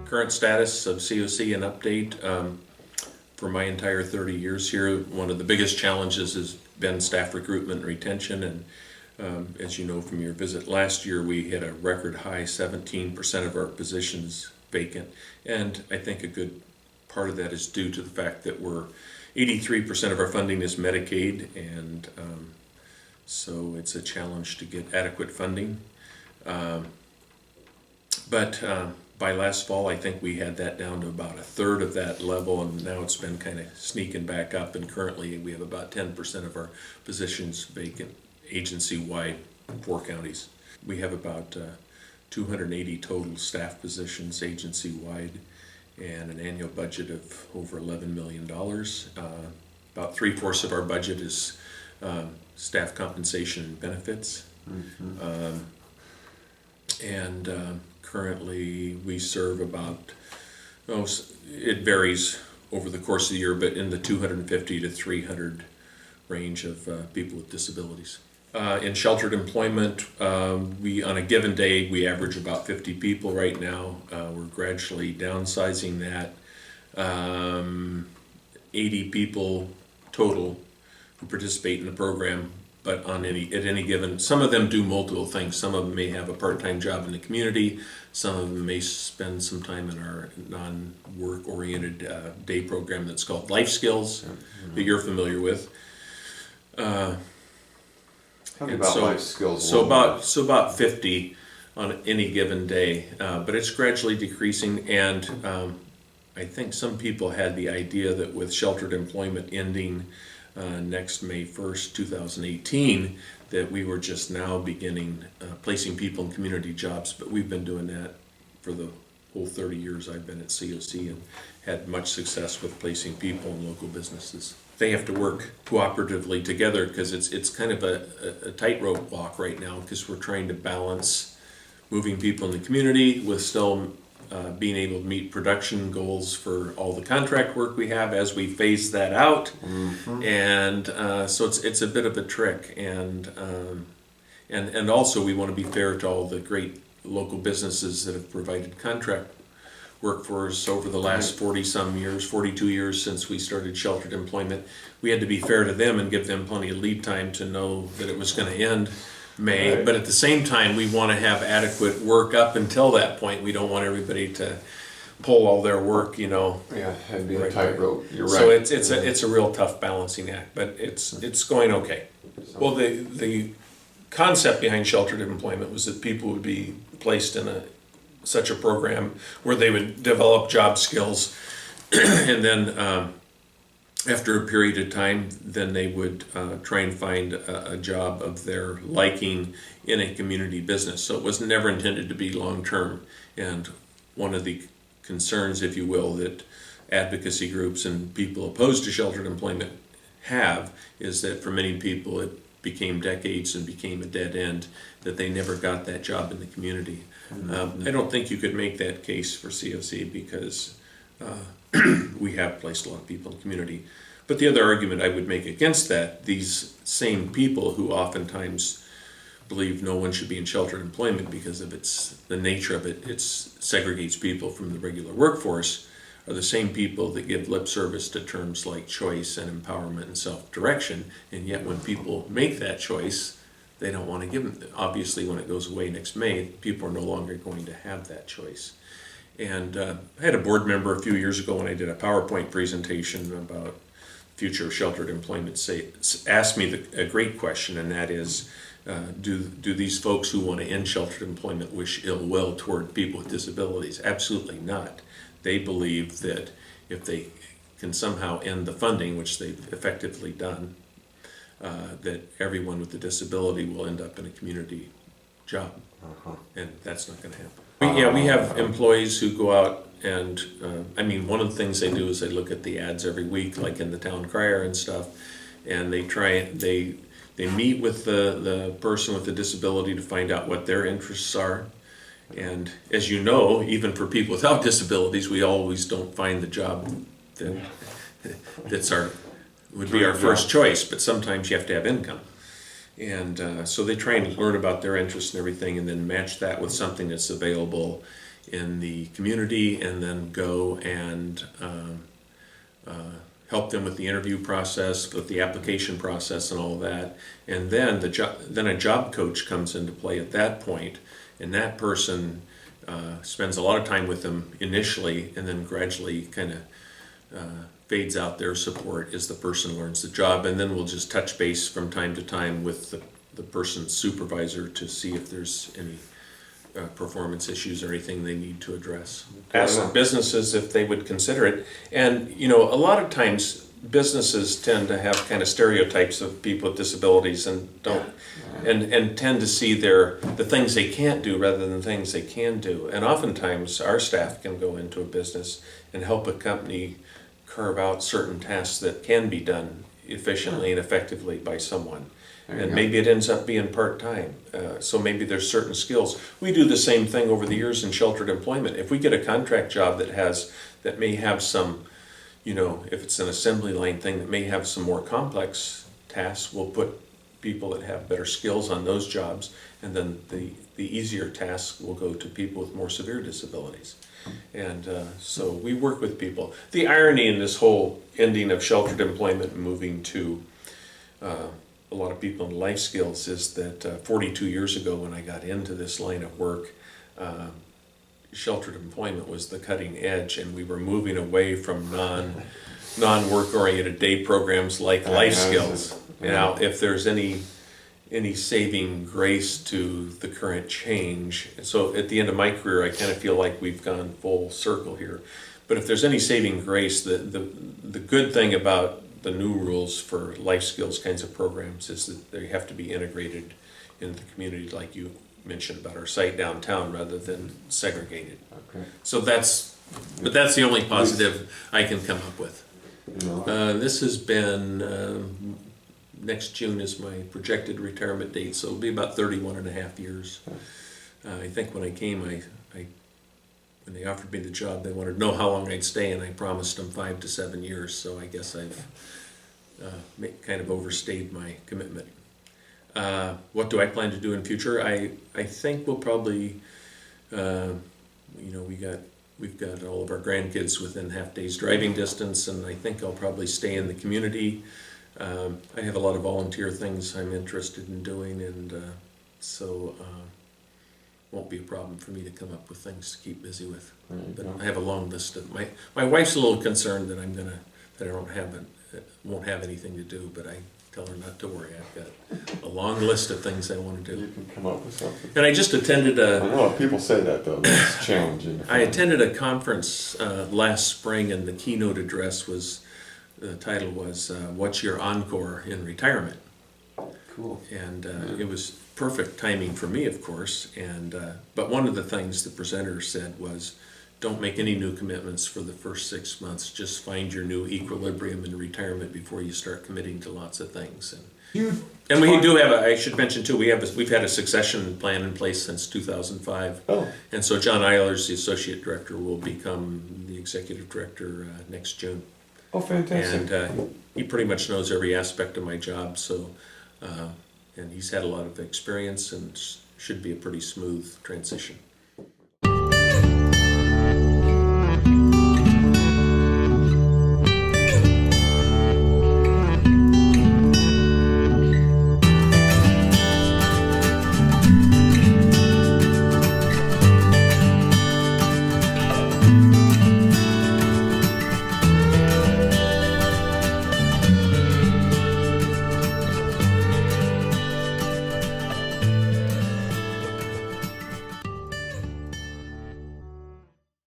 Current status of COC and update. For my entire 30 years here, one of the biggest challenges has been staff recruitment and retention, and as you know from your visit last year, we hit a record high 17% of our positions vacant, and I think a good part of that is due to the fact that 83% of our funding is Medicaid, and so it's a challenge to get adequate funding. But by last fall, I think we had that down to about a third of that level, and now it's been kind of sneaking back up, and currently we have about 10% of our positions vacant agency-wide in 4 counties. We have about 280 total staff positions agency-wide and an annual budget of over $11 million. About 3/4 of our budget is staff compensation and benefits. Mm-hmm. Currently we serve about, it varies over the course of the year, but in the 250 to 300 range of people with disabilities. In sheltered employment, we on a given day we average about 50 people right now. We're gradually downsizing that. 80 people total who participate in the program, but at any given, some of them do multiple things. Some of them may have a part-time job in the community. Some of them may spend some time in our non-work oriented day program that's called Life Skills, that you're familiar with. Tell me about Life Skills. So about 50 on any given day, but it's gradually decreasing, and I think some people had the idea that with sheltered employment ending next May 1st, 2018, that we were just now beginning placing people in community jobs, but we've been doing that for the whole 30 years I've been at COC and had much success with placing people in local businesses. They have to work cooperatively together because it's kind of a tightrope walk right now, because we're trying to balance moving people in the community with still being able to meet production goals for all the contract work we have as we phase that out. Mm-hmm. And so it's a bit of a trick, and also we want to be fair to all the great local businesses that have provided contract work for us over the last 42 years since we started sheltered employment. We had to be fair to them and give them plenty of lead time to know that it was going to end May, right. But at the same time, we want to have adequate work up until that point. We don't want everybody to pull all their work, Yeah, it'd be a tightrope. You're right. So it's a real tough balancing act, but it's going okay. Well, the concept behind sheltered employment was that people would be placed in such a program where they would develop job skills, and then after a period of time, then they would try and find a job of their liking in a community business. So it was never intended to be long-term. And one of the concerns, if you will, that advocacy groups and people opposed to sheltered employment have is that for many people it became decades and became a dead end, that they never got that job in the community. Mm-hmm. I don't think you could make that case for COC because we have placed a lot of people in the community. But the other argument I would make against that, these same people who oftentimes believe no one should be in sheltered employment because of the nature of it, it segregates people from the regular workforce, are the same people that give lip service to terms like choice and empowerment and self-direction, and yet when people make that choice, they don't want to give them. Obviously, when it goes away next May, people are no longer going to have that choice. And I had a board member a few years ago when I did a PowerPoint presentation about future of sheltered employment asked me a great question, and that is, do these folks who want to end sheltered employment wish ill will toward people with disabilities? Absolutely not. They believe that if they can somehow end the funding, which they've effectively done, that everyone with a disability will end up in a community job. Uh-huh. And that's not going to happen. We have employees who go out and, one of the things they do is they look at the ads every week, like in the town crier and stuff, and they meet with the person with the disability to find out what their interests are. And as you know, even for people without disabilities, we always don't find the job that would be our first choice, but sometimes you have to have income. And so they try and learn about their interests and everything, and then match that with something that's available in the community, and then go and help them with the interview process, with the application process and all of that. And then a job coach comes into play at that point, and that person spends a lot of time with them initially, and then gradually kind of fades out their support as the person learns the job. And then we'll just touch base from time to time with the person's supervisor to see if there's any performance issues or anything they need to address. Ask businesses if they would consider it. And, you know, a lot of times businesses tend to have kind of stereotypes of people with disabilities and don't, and tend to see the things they can't do rather than things they can do. And oftentimes our staff can go into a business and help a company carve out certain tasks that can be done efficiently and effectively by someone. And maybe it ends up being part-time, so maybe there's certain skills. We do the same thing over the years in sheltered employment. If we get a contract job that may have some, you know, if it's an assembly line thing that may have some more complex tasks, we'll put people that have better skills on those jobs, and then the easier tasks will go to people with more severe disabilities. And so we work with people. The irony in this whole ending of sheltered employment and moving to a lot of people in life skills is that 42 years ago when I got into this line of work, sheltered employment was the cutting edge, and we were moving away from non-work oriented day programs like life skills. Now, if there's any saving grace to the current change, so at the end of my career I kind of feel like we've gone full circle here, but if there's any saving grace, the good thing about the new rules for life skills kinds of programs is that they have to be integrated into the community, like you mentioned about our site downtown, rather than segregated. Okay. So that's the only positive I can come up with. This has been, next June is my projected retirement date, so it'll be about 31 and a half years. I think when I came, when they offered me the job, they wanted to know how long I'd stay, and I promised them 5 to 7 years, so I guess I've kind of overstayed my commitment. What do I plan to do in future? I think we'll probably, you know, we've got all of our grandkids within half day's driving distance, and I think I'll probably stay in the community. I have a lot of volunteer things I'm interested in doing, and so won't be a problem for me to come up with things to keep busy with. But I have a long list of my wife's a little concerned that won't have anything to do, but I tell her not to worry. I've got a long list of things I want to do. You can come up with something. And I just attended I know people say that though. It's challenging. I attended a conference last spring, and the keynote address the title was "What's Your Encore in Retirement?" Cool. And it was perfect timing for me, of course. And but one of the things the presenter said was, don't make any new commitments for the first 6 months. Just find your new equilibrium in retirement before you start committing to lots of things. And we do have I should mention too, we've had a succession plan in place since 2005. Oh. And so John Eilers, the associate director, will become the executive director next June. Oh, fantastic. And he pretty much knows every aspect of my job, so and he's had a lot of experience, and should be a pretty smooth transition.